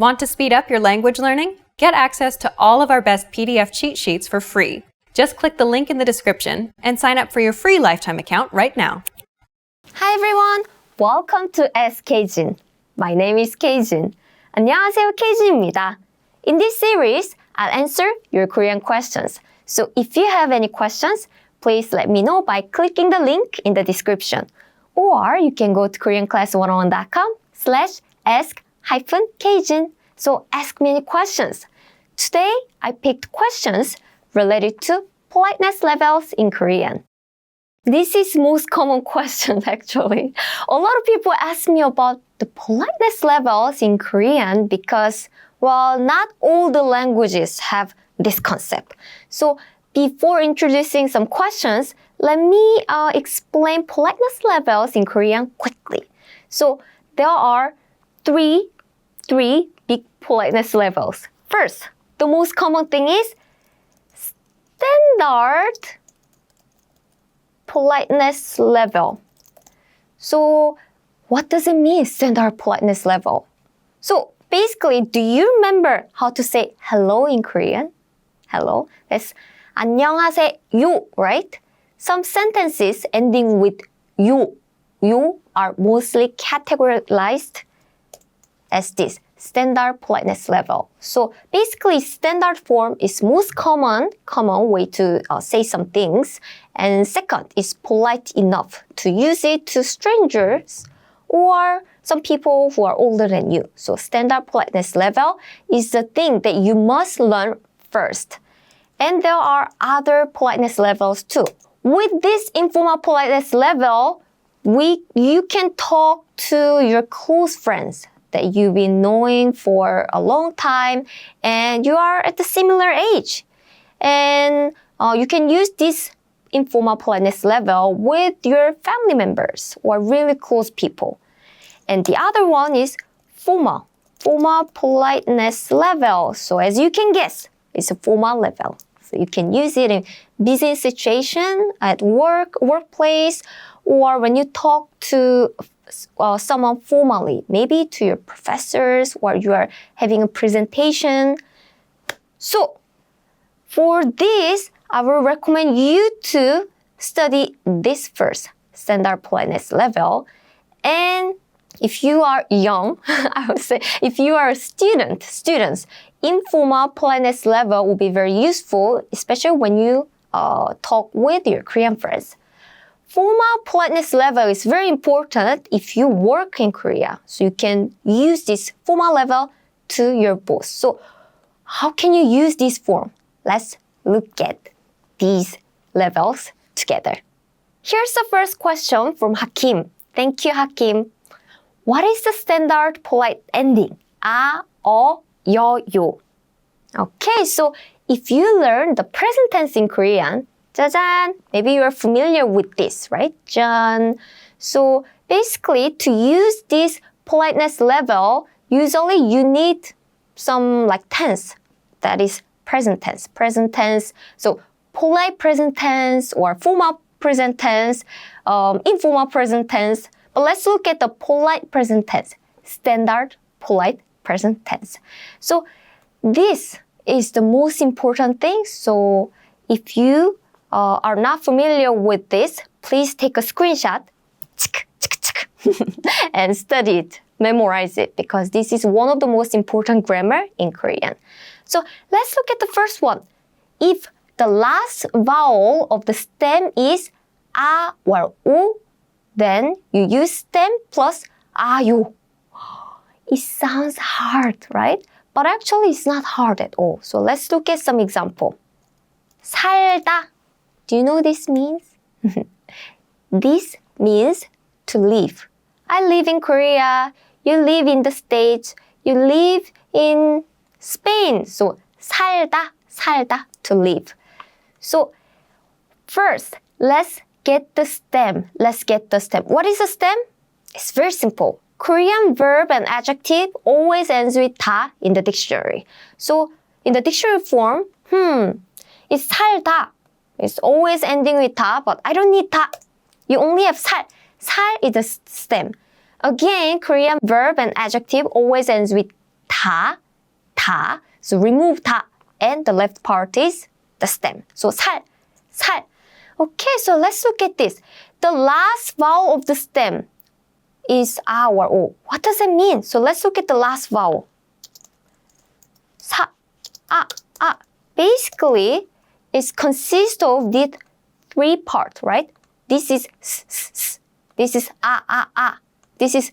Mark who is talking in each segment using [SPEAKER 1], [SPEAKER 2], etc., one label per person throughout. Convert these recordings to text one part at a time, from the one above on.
[SPEAKER 1] Want to speed up your language learning? Get access to all of our best PDF cheat sheets for free. Just click the link in the description and sign up for your free lifetime account right now.
[SPEAKER 2] Hi everyone! Welcome to Ask K-Jin. My name is K-Jin. 안녕하세요, K-Jin입니다. In this series, I'll answer your Korean questions. So if you have any questions, please let me know by clicking the link in the description. Or you can go to koreanclass101.com/ask-K-Jin. So ask me any questions. Today, I picked questions related to politeness levels in Korean. This is most common question actually. A lot of people ask me about the politeness levels in Korean because, well, not all the languages have this concept. So before introducing some questions, let me explain politeness levels in Korean quickly. So there are three big politeness levels. First, the most common thing is standard politeness level. So what does it mean, standard politeness level? So basically, do you remember how to say hello in Korean? Hello? That's 안녕하세요, right? Some sentences ending with you are mostly categorized as this, standard politeness level. So basically, standard form is most common way to say some things. And second is polite enough to use it to strangers or some people who are older than you. So standard politeness level is the thing that you must learn first. And there are other politeness levels too. With this informal politeness level, you can talk to your close friends that you've been knowing for a long time and you are at a similar age. And you can use this informal politeness level with your family members or really close people. And the other one is formal politeness level. So as you can guess, it's a formal level. So you can use it in busy situation, at workplace, or when you talk to someone formally, maybe to your professors or you are having a presentation. So for this, I will recommend you to study this first, standard politeness level. And if you are young, I would say, if you are a students, informal politeness level will be very useful, especially when you talk with your Korean friends. Formal politeness level is very important if you work in Korea. So you can use this formal level to your boss. So how can you use this form? Let's look at these levels together. Here's the first question from Hakim. Thank you, Hakim. What is the standard polite ending? 아, 어, 여, 요. Okay, so if you learn the present tense in Korean, 짜잔, maybe you are familiar with this, right? 짠. So basically, to use this politeness level, usually you need some tense, that is present tense. Present tense, so polite present tense or formal present tense, informal present tense. But let's look at the polite present tense, standard polite present tense. So this is the most important thing. So if you are not familiar with this, please take a screenshot and study it, memorize it, because this is one of the most important grammar in Korean. So let's look at the first one. If the last vowel of the stem is a or u, then you use stem plus 아유. It sounds hard, right? But actually it's not hard at all. So let's look at some example. 살다. Do you know what this means? This means to live. I live in Korea. You live in the States. You live in Spain. So 살다, to live. So first, let's get the stem. What is a stem? It's very simple. Korean verb and adjective always ends with 다 in the dictionary. So in the dictionary form, it's 살다. It's always ending with 다, but I don't need 다. You only have 살. 살 is the stem. Again, Korean verb and adjective always ends with 다, 다. So remove 다, and the left part is the stem. So 살, 살. Okay, so let's look at this. The last vowel of the stem is A or O. What does it mean? So let's look at the last vowel. 사, a. Basically, it consists of these three parts, right? This is s. This is a. This is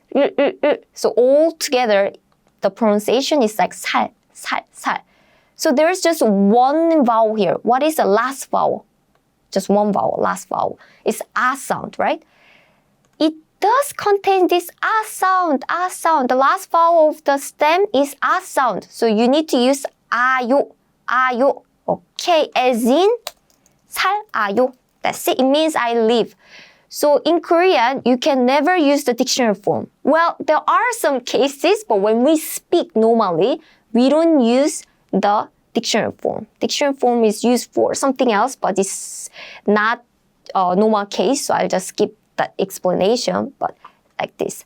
[SPEAKER 2] So all together, the pronunciation is like 살, 살, 살. So there's just one vowel here. What is the last vowel? Just one vowel, last vowel. It's a sound, right? It does contain this a sound, a sound. The last vowel of the stem is a sound. So you need to use 아요, 아요. Okay, as in 살아요. That's it. It means I live. So in Korean, you can never use the dictionary form. Well, there are some cases, but when we speak normally, we don't use the dictionary form. Dictionary form is used for something else, but it's not a normal case, so I'll just skip that explanation, but like this.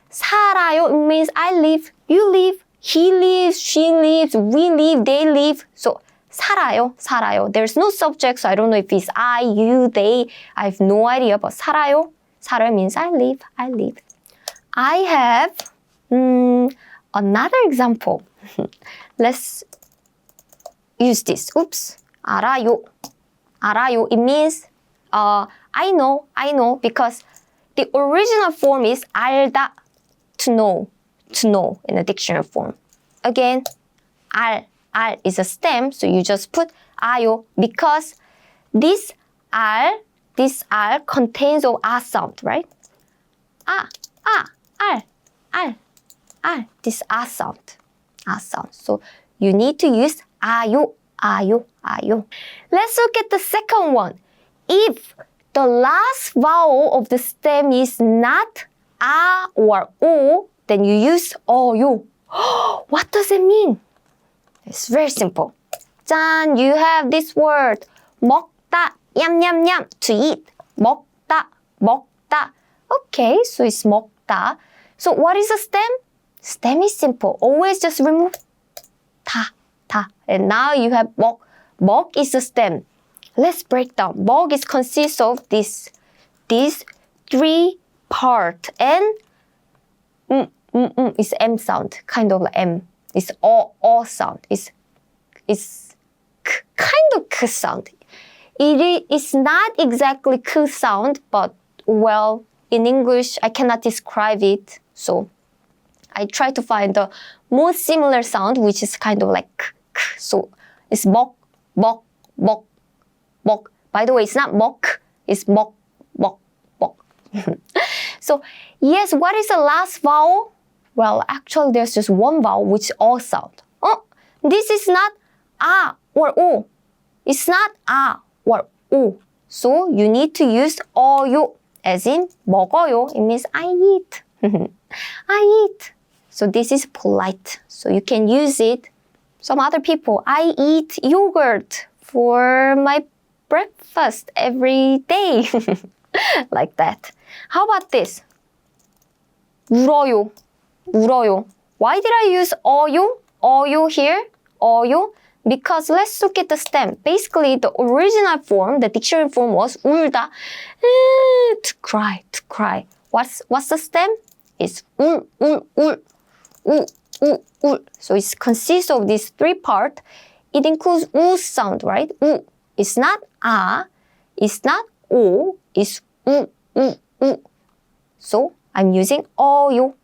[SPEAKER 2] 살아요, it means I live, you live, he lives, she lives, we live, they live. So 살아요, 살아요. There's no subject, so I don't know if it's I, you, they. I have no idea, but 살아요, 살아요 means I live, I live. I have another example. Let's use this. Oops. 알아요. 알아요. It means I know because the original form is 알다, to know in the dictionary form. Again, 알 is a stem, so you just put 아요 because this 알 contains of a sound, right? 알. This a sound. So you need to use 아요. Let's look at the second one. If the last vowel of the stem is not a or o, then you use 어요. What does it mean? It's very simple. 짠, you have this word. 먹다, 냠냠냠, to eat. 먹다. Okay, so it's 먹다. So what is a stem? Stem is simple. Always just remove 다. And now you have 먹. 먹 is a stem. Let's break down. 먹 consists of these three parts. And is M sound, kind of like M. It's O sound. It's kind of K sound. It's not exactly K sound, but well, in English, I cannot describe it. So I try to find the most similar sound, which is kind of like K. So it's 먹. By the way, it's not 먹, it's 먹. So yes, what is the last vowel? Well, actually, there's just one vowel, which is O sound. Oh, this is not A or O. It's not A or O. So you need to use 어요, as in 먹어요. It means I eat. I eat. So this is polite. So you can use it. Some other people, I eat yogurt for my breakfast every day. Like that. How about this? 울어요. Why did I use 어요 here? 어요? Because let's look at the stem. Basically, the original form, the dictionary form was 울다, to cry. What's the stem? It's 울. So it consists of these three parts. It includes U sound, right? U. It's not A, it's not O, it's U. So I'm using 어요.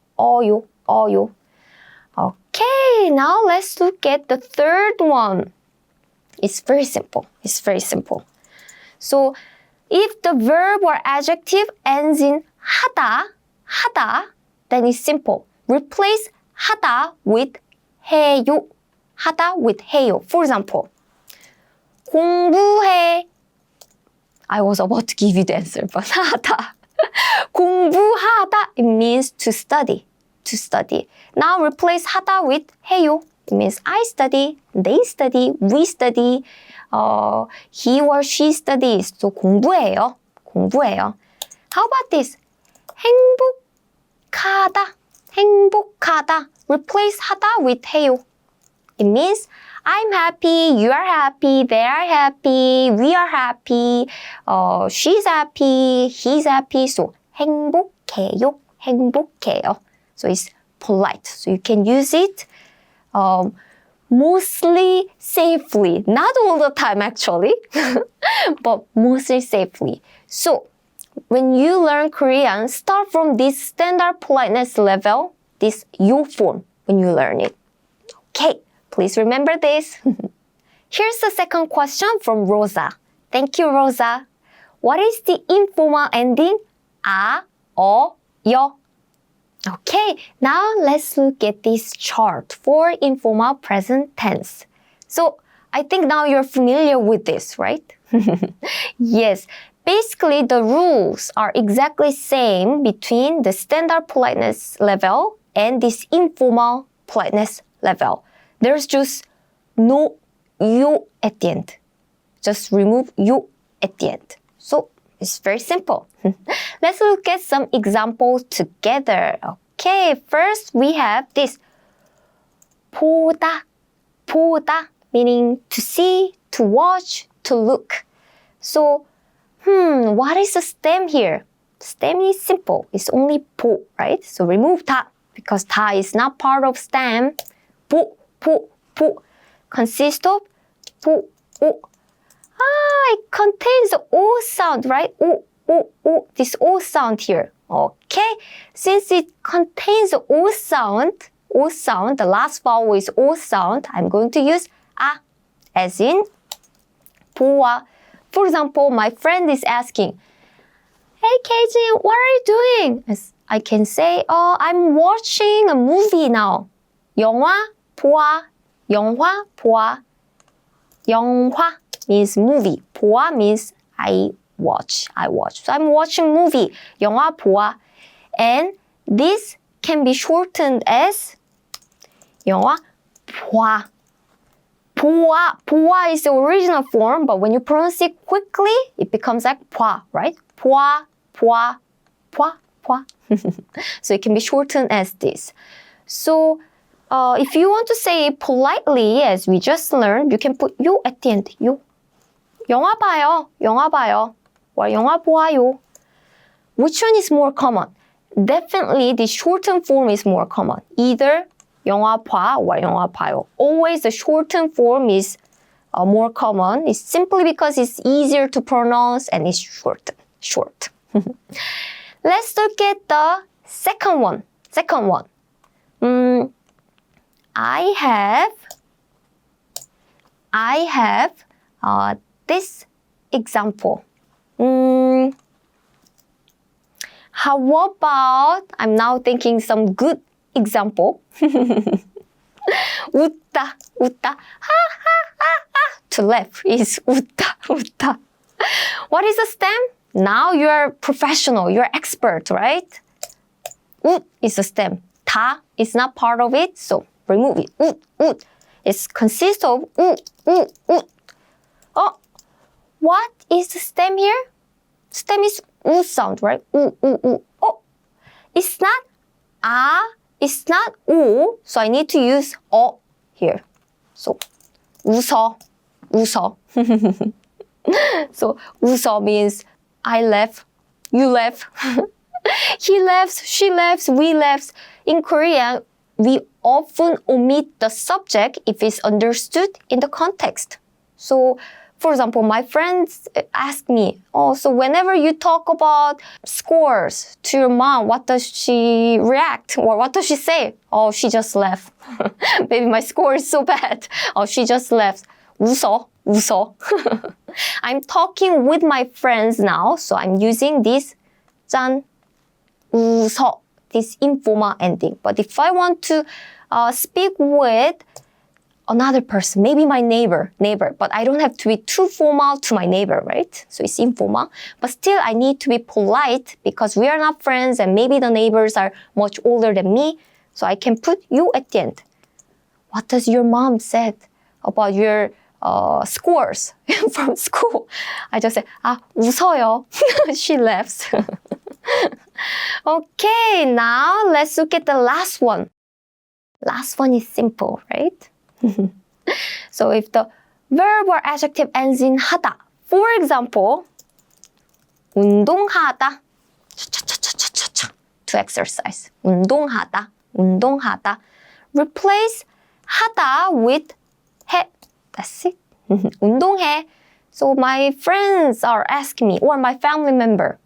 [SPEAKER 2] Okay, now let's look at the third one. It's very simple. So if the verb or adjective ends in 하다, then it's simple. Replace 하다 with 해요. For example, 공부해. I was about to give you the answer, but 하다. 공부하다, it means to study. Now replace 하다 with 해요. It means I study, they study, we study, he or she studies. So 공부해요. How about this? 행복하다. 행복하다. Replace 하다 with 해요. It means I'm happy, you are happy, they are happy, we are happy, she's happy, he's happy. So 행복해요, 행복해요. So it's polite. So you can use it mostly safely. Not all the time actually, but mostly safely. So when you learn Korean, start from this standard politeness level, this yo form when you learn it. Okay. Please remember this. Here's the second question from Rosa. Thank you, Rosa. What is the informal ending? 아, 여. Okay, now let's look at this chart for informal present tense. So I think now you're familiar with this, right? Yes, basically the rules are exactly same between the standard politeness level and this informal politeness level. There's just no you at the end. Just remove you at the end. So it's very simple. Let's look at some examples together. Okay, first we have this 보다, 보다, meaning to see, to watch, to look. So, what is the stem here? Stem is simple. It's only 보, right? So remove 다 because 다 is not part of stem. 보, consists of 보, 오. It contains the O sound, right? O, this O sound here. Okay, since it contains the O sound, the last vowel is O sound, I'm going to use 아, as in 보아. For example, my friend is asking, hey K-Jin, what are you doing? I can say, I'm watching a movie now. 영화 보아. 영화 보아. 영화 means movie. 보아 means I watch. So I'm watching movie. 영화 보아. And this can be shortened as 영화 보아. 보아 is the original form, but when you pronounce it quickly, it becomes like 보아, right? 보아. So it can be shortened as this. So if you want to say it politely, as we just learned, you can put 요 at the end. 요. 영화 봐요. or 영화 보아요. Which one is more common? Definitely the shortened form is more common. Either 영화 봐 or 영화 봐요. Always the shortened form is more common. It's simply because it's easier to pronounce and it's short. Let's look at the second one. I have this example. How about, I'm now thinking some good example. 웃다. To laugh is 웃다. What is the stem? Now you're professional, you're expert, right? 웃 is the stem. 다 is not part of it, so remove it. 웃. It consists of 웃. Oh, what is the stem here? Stem is U sound, right? U. Oh, it's not A, it's not O, so I need to use O here. So, 웃어. So, 웃어 means I laugh, you laugh. He laughs, she laughs, we laughs. In Korean, we often omit the subject if it's understood in the context. So, for example, my friends ask me, so whenever you talk about scores to your mom, what does she react? Or what does she say? Oh, she just laughs. Maybe my score is so bad. Oh, she just laughs. 웃어. I'm talking with my friends now, so I'm using this 짠, 웃어, this informal ending. But if I want to speak with another person, maybe my neighbor, but I don't have to be too formal to my neighbor, right? So it's informal. But still, I need to be polite because we are not friends and maybe the neighbors are much older than me. So I can put you at the end. What does your mom said about your scores from school? I just say, 웃어요. She laughs. Okay, now let's look at the last one. Last one is simple, right? So if the verb or adjective ends in 하다, for example, 운동하다, to exercise. 운동하다, 운동하다. Replace 하다 with 해. That's it. 운동해. So my friends are asking me, or my family member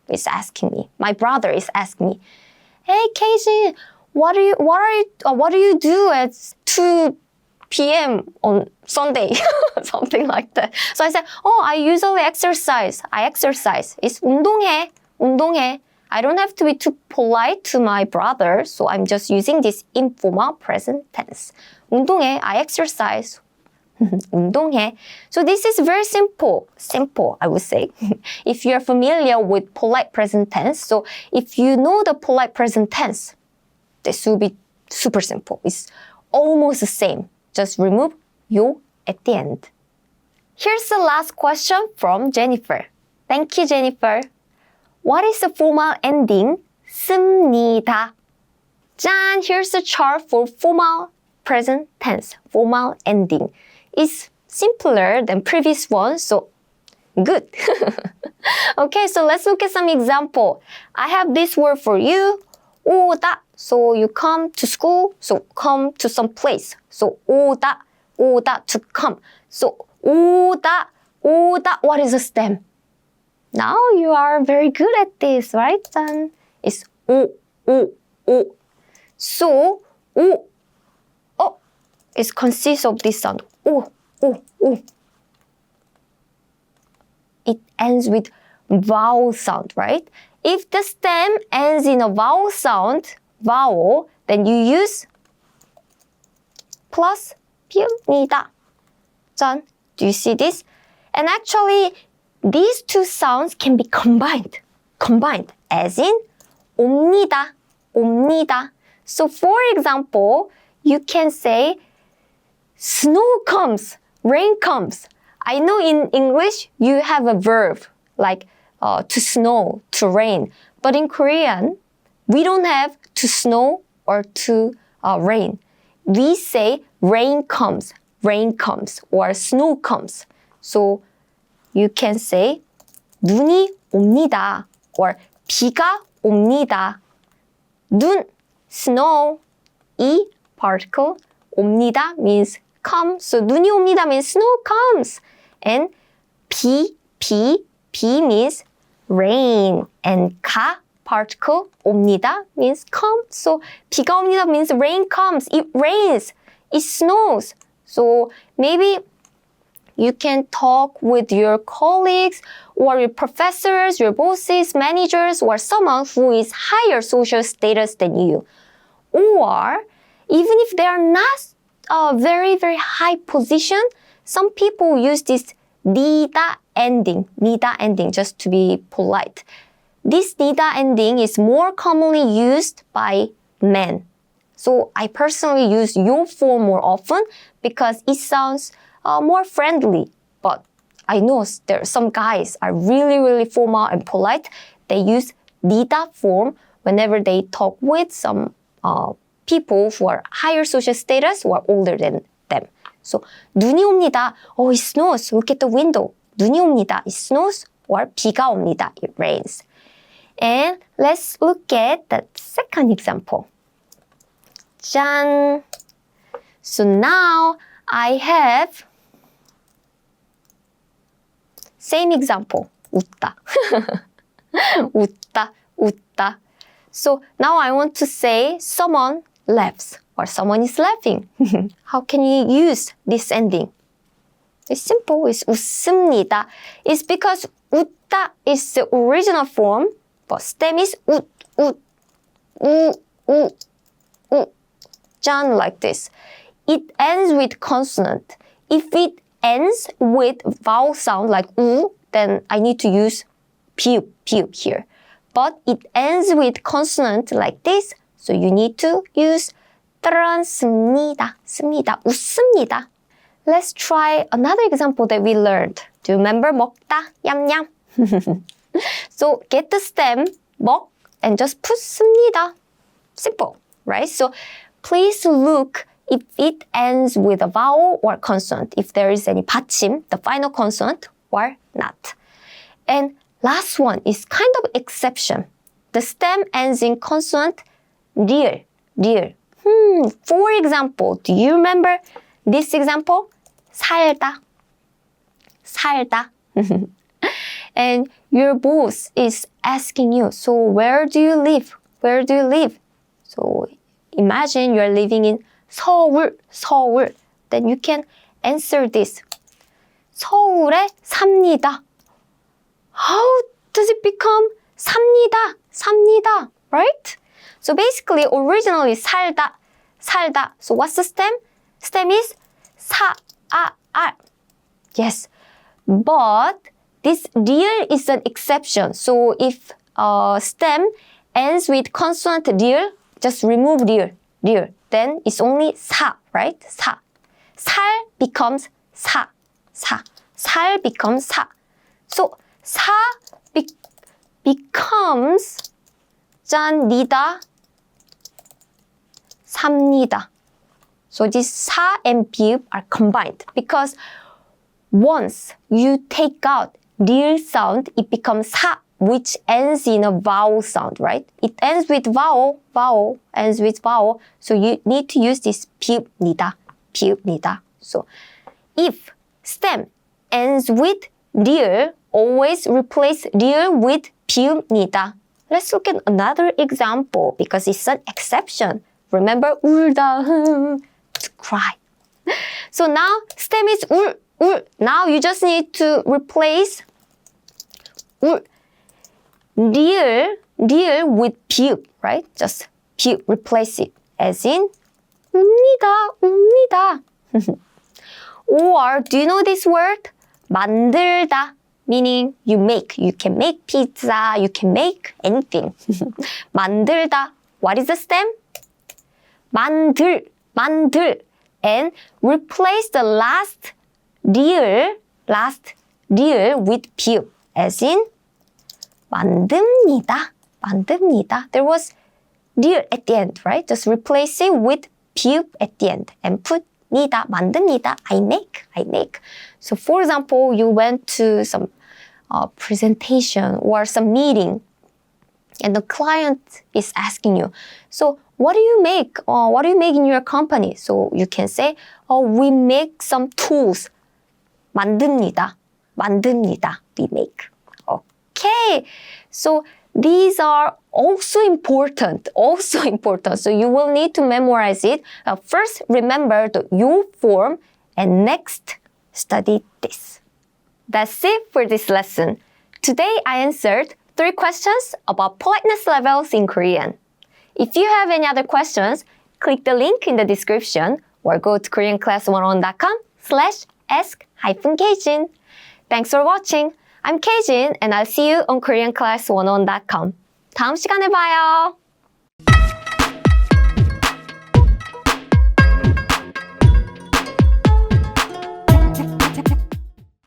[SPEAKER 2] is asking me, my brother is asking me, hey K-Jin, what do you do at 2 p.m. on Sunday? Something like that. So I said, I usually exercise. I exercise. It's 운동해, 운동해. I don't have to be too polite to my brother, so I'm just using this informal present tense. 운동해, I exercise. 운동해. So this is very simple, I would say. If you're familiar with polite present tense, so if you know the polite present tense, this will be super simple. It's almost the same. Just remove 요 at the end. Here's the last question from Jennifer. Thank you, Jennifer. What is the formal ending? 씁니다. 짠! Here's the chart for formal present tense, formal ending. It's simpler than previous one, so good. Okay, so let's look at some example. I have this word for you, 오다. So you come to school, so come to some place. So 오다, 오다, to come. So 오다, 오다, what is the stem? Now you are very good at this, right? 짠. It's 오. So 오, it consists of this sound. 오. It ends with vowel sound, right? If the stem ends in a vowel sound, then you use plus 피웁니다. 짠. Do you see this? And actually, these two sounds can be combined as in 옵니다. So for example, you can say snow comes, rain comes. I know in English you have a verb like to snow, to rain. But in Korean, we don't have to snow or to rain. We say rain comes, or snow comes. So you can say 눈이 옵니다, or 비가 옵니다. 눈, snow, 이 particle, 옵니다 means come. So 눈이 옵니다 means snow comes. And 비 means rain. And 가 particle, 옵니다 means come. So 비가 옵니다 means rain comes. It rains. It snows. So maybe you can talk with your colleagues or your professors, your bosses, managers, or someone who is higher social status than you. Or even if they are not a very, very high position, some people use this 니다 ending just to be polite. This 니다 ending is more commonly used by men. So I personally use 요 form more often because it sounds more friendly. But I know there are some guys are really, really formal and polite. They use 니다 form whenever they talk with some people who are higher social status who are older than them. So 눈이 옵니다. Oh, it snows. Look at the window. 눈이 옵니다. It snows. Or 비가 옵니다. It rains. And let's look at the second example. 짠. So now I have same example. 웃다. 웃다. So now I want to say someone laughs or someone is laughing. How can you use this ending? It's simple. It's 웃습니다. It's because 웃다 is the original form, but stem is 짠, like this. It ends with consonant. If it ends with vowel sound like 우, then I need to use 피읍 here. But it ends with consonant like this, so you need to use 씁니다, 웃습니다. Let's try another example that we learned. Do you remember 먹다, 얌얌? So get the stem, 먹, and just put 씁니다. Simple, right? So please look if it ends with a vowel or consonant, if there is any 받침, the final consonant, or not. And last one is kind of exception. The stem ends in consonant, real. For example, do you remember this example? 살다. And your boss is asking you, so where do you live? So imagine you're living in 서울. Then you can answer this. 서울에 삽니다. How does it become 삽니다, right? So basically, originally 살다. So what's the stem? Stem is 사아알. Yes, but this real is an exception. So if stem ends with consonant real, just remove real. Then it's only 사, right? 사. 살 becomes 사. 살 becomes 사. So 사 becomes 짠니다, 삽니다. So this 사 and 비읍 are combined because once you take out real sound, it becomes 사, which ends in a vowel sound, right? It ends with vowel, ends with vowel. So you need to use this 비읍니다. So if stem ends with real, always replace real with 비읍니다. Let's look at another example because it's an exception. Remember 울다, to cry. So now stem is 울. Now you just need to replace 울. real with 비읍, right? Just 비읍, replace it as in 웁니다. Or do you know this word? 만들다, meaning you make. You can make pizza, you can make anything. 만들다. What is the stem? 만들. And replace the last real with 비읍, as in 만듭니다. There was real at the end, right? Just replace it with 비읍 at the end and put 니다, 만듭니다. I make. So for example, you went to some presentation or some meeting and the client is asking you, so what do you make? What do you make in your company? So you can say, we make some tools. 만듭니다. We make. Okay. So these are also important. So you will need to memorize it. First, remember the yo form, and next, study this. That's it for this lesson. Today, I answered 3 questions about politeness levels in Korean. If you have any other questions, click the link in the description or go to koreanclass101.com/ask-K-Jin. Thanks for watching. I'm K-Jin and I'll see you on koreanclass101.com. 다음 시간에 봐요.